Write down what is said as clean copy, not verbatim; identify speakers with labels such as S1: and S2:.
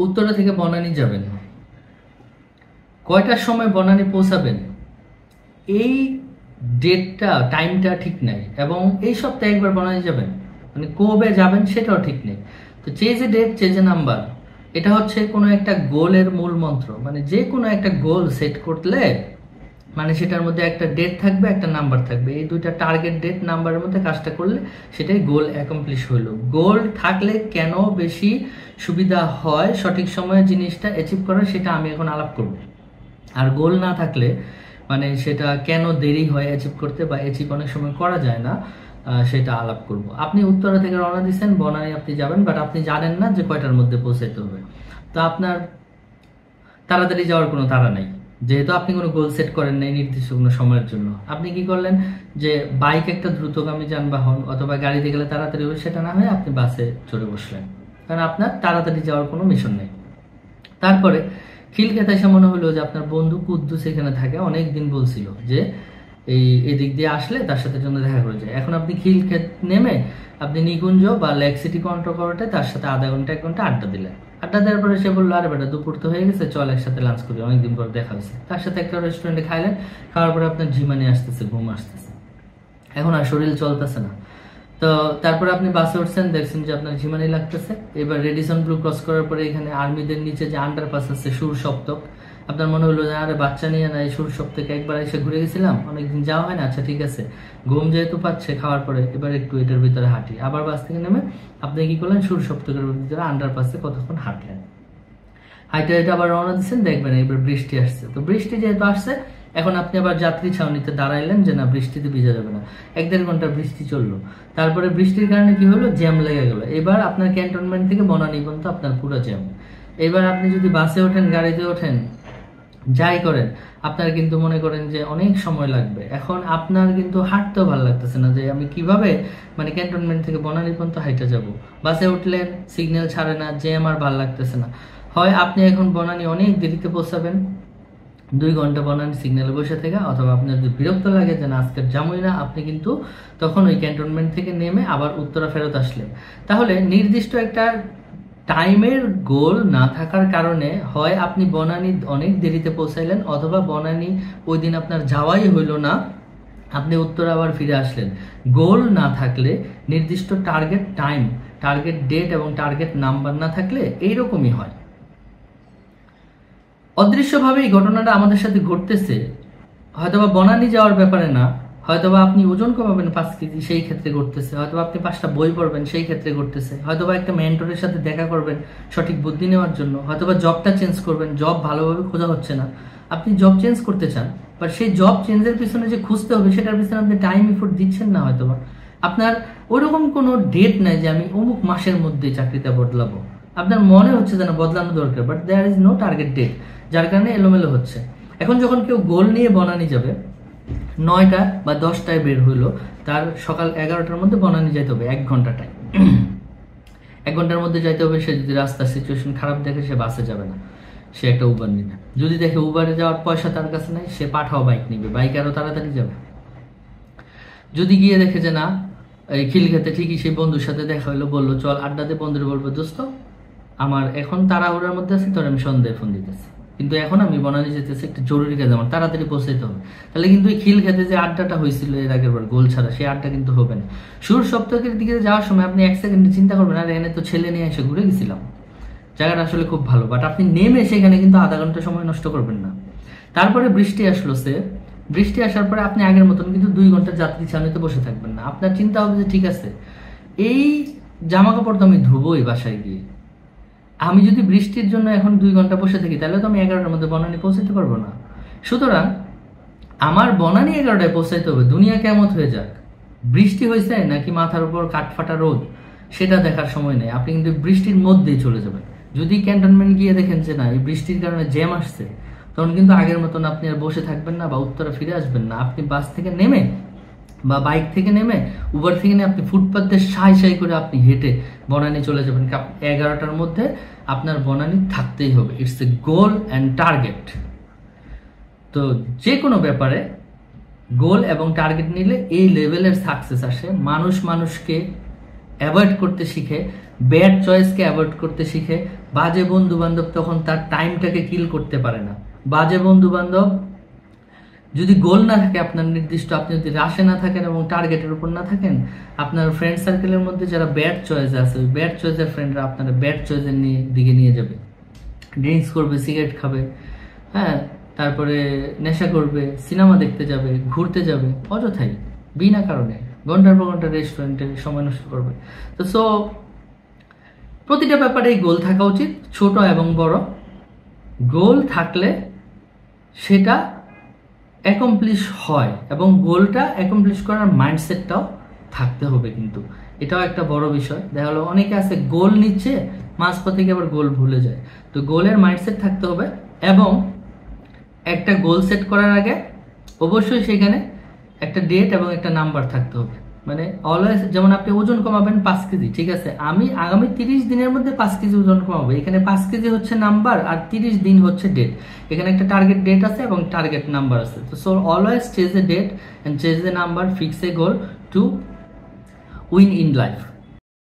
S1: উত্তরা থেকে বনানী যাবেন, কয়টার সময় বনানী পৌঁছাবেন এই ডেটটা টাইমটা ঠিক নাই, এবং এই সপ্তাহে একবার বনানী যাবেন মানে কবে যাবেন সেটাও ঠিক নেই। তো চেঞ্জ এ ডেট চেঞ্জ এ নাম্বার, এটা হচ্ছে কোনো একটা গোলের মূল মন্ত্র। মানে যে কোনো একটা গোল সেট করলে মানে সেটার মধ্যে একটা ডেট থাকবে, একটা নাম্বার থাকবে, এই দুইটা টার্গেট ডেট নাম্বারের মধ্যে কাজটা করলে সেটাই গোল অ্যাকমপ্লিশ হইলো। গোল থাকলে কেন বেশি সুবিধা হয় সঠিক সময়ে জিনিসটা অ্যাচিভ করার, সেটা আমি এখন আলাপ করব। আর গোল না থাকলে মানে সেটা কেন দেরি হয় অ্যাচিভ করতে, বা অ্যাচিভ অনেক সময় করা যায় না, সেটা আলাপ করব। আপনি উত্তরা থেকে রওনা দিচ্ছেন, বনানী আপনি যাবেন, বাট আপনি জানেন না যে কয়টার মধ্যে পৌঁছাইতে হবে। তো আপনার তাড়াতাড়ি যাওয়ার কোনো তাড়া নাই, যেহেতু আপনি কোনো গোল সেট করেন নাই নির্দিষ্ট কোনো সময়ের জন্য। আপনি কি করলেন যে বাইক একটা দ্রুতগামী যানবাহন অথবা গাড়িতে গেলে তাড়াতাড়ি হবে সেটা না হয়ে আপনি বাসে চড়ে বসলেন, কারণ আপনার তাড়াতাড়ি যাওয়ার কোনো মিশন নেই। তারপরে খিলক্ষেতে এসে মনে হলো যে আপনার বন্ধু কুদ্দুস এখানে থাকে, অনেকদিন বলছিল যে এদিক দিয়ে আসলে তার সাথে জন্য দেখা করে যায়। এখন আপনি খিলক্ষেত নেমে আপনি নিকুঞ্জ বা লেক সিটি কন্ট্রোল করতে তার সাথে আধা ঘন্টা 1 ঘন্টা আড্ডা দিলেন। আড্ডা দেওয়ার পরে সে বললো, আরে বেটা দুপুর তো হয়ে গেছে, চল একসাথে লাঞ্চ করি, অনেকদিন পর দেখা হয়েছে। তার সাথে একটা রেস্টুরেন্টে খাইলেন, খাওয়ার পরে আপনার ঝিমানি আসতেছে, ঘুম আসতেছে, এখন আর শরীর চলতেছে না। তো তারপরে আপনি বাসে উঠছেন, দেখছেন যে আপনার ঝিমানি লাগতেছে। এবার রেডিসন ব্লু ক্রস করার পরে এখানে আর্মিদের নিচে যে আন্ডারপাস আছে সুর সপ্তক, আপনার মনে হলো যে আরে বাচ্চা নিয়ে না এই সুর সপ্তকে একবার এসে ঘুরে গেছিলাম, অনেকদিন যাওয়া হয় না, আচ্ছা ঠিক আছে, ঘুম যেহেতু পাচ্ছে খাওয়ার পরে এবার একটু এটার ভিতরে হাঁটি। আবার বাস থেকে নেমে আপনি কি করলেন, সুর সপ্তকের ভিতরে আন্ডারপাসে কতক্ষণ হাঁটলেন, হাইটে হাইটে আবার রওনা দিচ্ছেন। দেখবেন এবার বৃষ্টি আসছে, তো বৃষ্টি যেহেতু আসছে এখন আপনি আবার যাত্রী ছাউনিতে দাঁড়াইলেন যে না বৃষ্টিতে ভিজা যাবে না। 1-1.5 ঘন্টা বৃষ্টি চললো, তারপরে বৃষ্টির কারণে কি হলো, জ্যাম লেগে গেল। এবার আপনার ক্যান্টনমেন্ট থেকে বনানী পর্যন্ত আপনার পুরো জ্যাম। এবার আপনি যদি বাসে ওঠেন, গাড়িতে ওঠেন, যাই করেন, আপনার কিন্তু মনে করেন যে অনেক সময় লাগবে। এখন আপনার কিন্তু হাঁটতেও ভালো লাগতেছে না যে আমি কিভাবে মানে ক্যান্টনমেন্ট থেকে বনানী পর্যন্ত হাইটে যাব। বাসে উঠলেন, সিগন্যাল ছাড়ে না, জ্যাম আর ভালো লাগতেছে না। হয় আপনি এখন বনানী অনেক দেরিতে পৌঁছাবেন, 2 ঘন্টা বনানী সিগন্যালে বসে থেকে, অথবা আপনার যদি বিরক্ত লাগে যে না আজকের যামই না, আপনি কিন্তু তখন ওই ক্যান্টনমেন্ট থেকে নেমে আবার উত্তরা ফেরত আসলেন। তাহলে নির্দিষ্ট একটা টাইমের গোল না থাকার কারণে হয় আপনি বনানী অনেক দেরিতে পৌঁছাইলেন, অথবা বনানী ওই দিন আপনার যাওয়াই হইল না, আপনি উত্তরা আবার ফিরে আসলেন। গোল না থাকলে, নির্দিষ্ট টার্গেট টাইম, টার্গেট ডেট এবং টার্গেট নাম্বার না থাকলে এইরকমই হয়। অদৃশ্যভাবে এই ঘটনাটা আমাদের সাথে ঘটতেছে, হয়তোবা বনানী যাওয়ার ব্যাপারে না, হয়তোবা আপনি ওজন কমাবেন 5 কেজি সেই ক্ষেত্রে ঘটতেছে, হয়তোবা আপনি 5টা বই পড়বেন সেই ক্ষেত্রে ঘটতেছে, হয়তোবা একটা মেন্টরের সাথে দেখা করবেন সঠিক বুদ্ধি নেওয়ার জন্য, হয়তোবা জবটা চেঞ্জ করবেন, জব ভালোভাবে খোঁজা হচ্ছে না, আপনি জব চেঞ্জ করতে চান, বাট সেই জব চেঞ্জের পিছনে যে খুঁজতে হবে সেটার পিছনে আপনি টাইম এফোর্ট দিচ্ছেন না। হয়তোবা আপনার ওরকম কোনো ডেট নাই যে আমি অমুক মাসের মধ্যে চাকরিটা বদলাবো, আপনার মনে হচ্ছে যেন বদলানো দরকার, but there is no target date, যার কারণে এলোমেলো হচ্ছে। এখন যখন কেউ গোল নিয়ে বনানী যাবে, 9টা বা 10টায় বের হইলো, তার সকাল 11টার মধ্যে বনানী যাইতে হবে, 1 ঘন্টা টাইম, 1 ঘন্টার মধ্যে যাইতে হবে। সে যদি রাস্তার সিচুয়েশন খারাপ দেখে সে বাসে যাবে না, সে একটা উবার নিবে। যদি দেখে উবারে যাওয়ার পয়সা তার কাছে নাই, সে পাঠাও বাইক নিবে, বাইক আরো তাড়াতাড়ি যাবে। যদি গিয়ে দেখে যে না এই খিলক্ষেতে ঠিকই সেই বন্ধুর সাথে দেখা হইলো, বললো চল আড্ডাতে, বন্ধুর বলবো দোস্ত আমার এখন তাড়াহুড়ার মধ্যে আছি, তোর আমি সন্ধ্যায় ফোন দিতেছি, কিন্তু এখন আমি বনানী যেতেছি, একটা জরুরি কাজ আমার তাড়াতাড়ি পৌঁছাইতে হবে। তাহলে কিন্তু এই খিলক্ষেতে যে আড্ডাটা হয়েছিল এর আগের বার গোল ছাড়া, সেই আড্ডা কিন্তু হবে না। সুর সপ্তাহের দিকে যাওয়ার সময় আপনি 1 সেকেন্ডে চিন্তা করবেন আর এনে তো ছেলে নিয়ে এসে ঘুরে গেছিলাম, জায়গাটা আসলে খুব ভালো, বাট আপনি নেমে সেখানে কিন্তু আধা ঘন্টা সময় নষ্ট করবেন না। তারপরে বৃষ্টি আসলো, বৃষ্টি আসার পরে আপনি আগের মতন কিন্তু 2 ঘন্টা যাত্রী ছাউনিতে বসে থাকবেন না। আপনার চিন্তা হবে যে ঠিক আছে এই জামা কাপড় তো আমি ধুবোই বাসায় গিয়ে, আমি যদি বৃষ্টির জন্য এখন 2 ঘন্টা বসে থাকি তাহলে তো আমি 11টার মধ্যে বনানী পৌঁছাতে পারবো না। সুতরাং আমার বনানী 11টায় পৌঁছাইতে হবে, দুনিয়া কেমত হয়ে যাক, বৃষ্টি হয়েছে নাকি মাথার উপর কাঠফাটা রোদ সেটা দেখার সময় নেই, আপনি কিন্তু বৃষ্টির মধ্যেই চলে যাবেন। যদি ক্যান্টনমেন্ট গিয়ে দেখেন যে না এই বৃষ্টির কারণে জ্যাম আসছে, তখন কিন্তু আগের মতন আপনি আর বসে থাকবেন না বা উত্তরে ফিরে আসবেন না। আপনি বাস থেকে নেমে বা বাইক থেকে নেমে উবার থেকে নিয়ে আপনি ফুটপাথ দিয়ে সাই সাই করে আপনি হেঁটে বনানী চলে যাবেন। 11টার মধ্যে আপনার বনানী থাকতেই হবে, it's a goal and target. তো যে কোনো ব্যাপারে গোল এবং টার্গেট নিলে এই লেভেলের সাকসেস আসে। মানুষ মানুষকে অ্যাভয়েড করতে শিখে, ব্যাড চয়েসকে অ্যাভয়েড করতে শিখে। বাজে বন্ধু বান্ধব তখন তার টাইমটাকে কিল করতে পারে না। বাজে বন্ধু বান্ধব যদি গোল না থাকে আপনার নির্দিষ্ট, আপনি যদি রাশে না থাকেন এবং টার্গেটের উপর না থাকেন, আপনার ফ্রেন্ড সার্কেলের মধ্যে যারা ব্যাড চয়েস আছে ওই ব্যাড চয়েসের ফ্রেন্ডরা আপনারা ব্যাড চয়েসের দিকে নিয়ে যাবে। ড্রিঙ্কস করবে, সিগারেট খাবে, হ্যাঁ, তারপরে নেশা করবে, সিনেমা দেখতে যাবে, ঘুরতে যাবে, অযথাই বিনা কারণে ঘন্টার পর ঘন্টা রেস্টুরেন্টে সময় নষ্ট করবে। তো সো প্রতিটা ব্যাপারেই গোল থাকা উচিত, ছোট এবং বড়। গোল থাকলে সেটা অ্যাকমপ্লিশ হয় এবং গোলটা অ্যাকমপ্লিশ করার মাইন্ডসেটটাও থাকতে হবে, কিন্তু এটাও একটা বড় বিষয়। দেখা গেলো অনেকে আছে গোল নিচ্ছে, মাঝপথে আবার গোল ভুলে যায়। তো গোলের মাইন্ডসেট থাকতে হবে এবং একটা গোল সেট করার আগে অবশ্যই সেখানে একটা ডেট এবং একটা নাম্বার থাকতে হবে। মানে অলওয়েজ, যেমন আপনি ওজন কমাবেন 5 কেজি, ঠিক আছে, আমি আগামী 30 দিনের মধ্যে 5 কেজি ওজন কমাবো, এখানে 5 কেজি হচ্ছে নাম্বার আর 30 দিন হচ্ছে ডেট। এখানে একটা টার্গেট ডেট আছে এবং টার্গেট নাম্বার আছে। তো so always chase a date and chase a number, fix a goal to win in life.